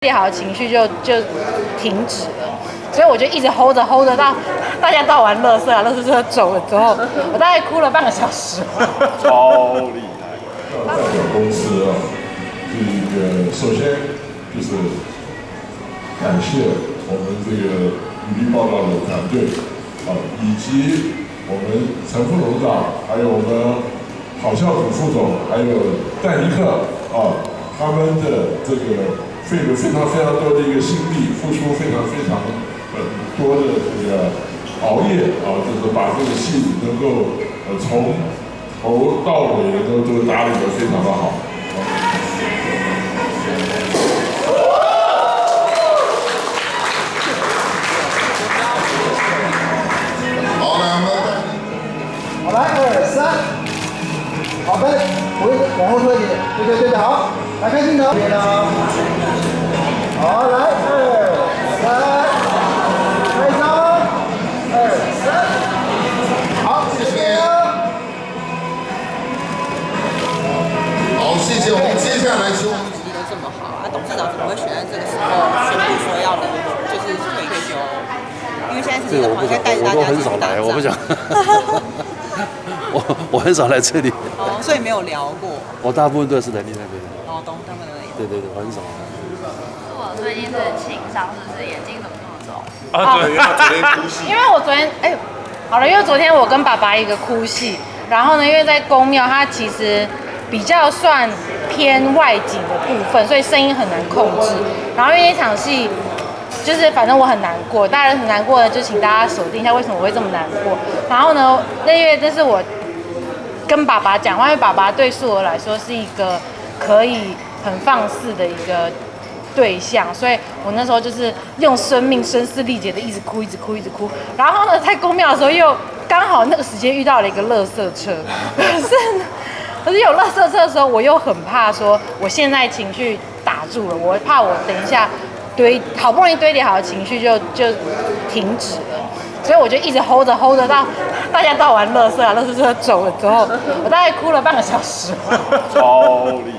最好的情绪就停止了，所以我就一直 hold 着到大家倒完垃圾车走了之后，我大概哭了半个小时。超厉害！代表公司啊，首先就是感谢我们这个履历报道的团队啊，以及我们陈副董事长，还有我们郝校主副总，还有戴尼克啊，他们的这个费了非常多的一个心力，付出非常多的这个熬夜啊，就是把这个戏能够从头到尾都打理得非常的好。好，来2、3，好的，往后退一点，对，好，来看镜头，别了，好，来2、3，开张，2、3，好，谢谢。好，谢谢。我们接下来说，实力都这么好，董事长怎么会选在这个时候宣布说要就是退休？因为现在是你的话，应该带着大家一起打仗。我不想。我很少来这里。哦，所以没有聊过。我大部分都是人力那边。哦，东他们那里。对，我很少。我最近是情商，是不是眼睛怎么这么重？对，昨天哭戏。因为我昨天好了，因为昨天我跟爸爸一个哭戏，然后呢，因为在宫庙，它其实比较算偏外景的部分，所以声音很难控制。然后因为那场戏，就是反正我很难过，大家很难过的，就请大家锁定一下为什么我会这么难过。然后呢，因为这是我跟爸爸讲话，因为爸爸对素娥来说是一个可以很放肆的一个对象，所以我那时候就是用生命声嘶力竭的一直哭。然后呢，在宫庙的时候又刚好那个时间遇到了一个垃圾车，可是有垃圾车的时候，我又很怕说我现在情绪打住了，我怕我等一下好不容易堆叠好的情绪就停止了，所以我就一直 hold 着到大家倒完垃圾车走了之后，我大概哭了半个小时。超厉害！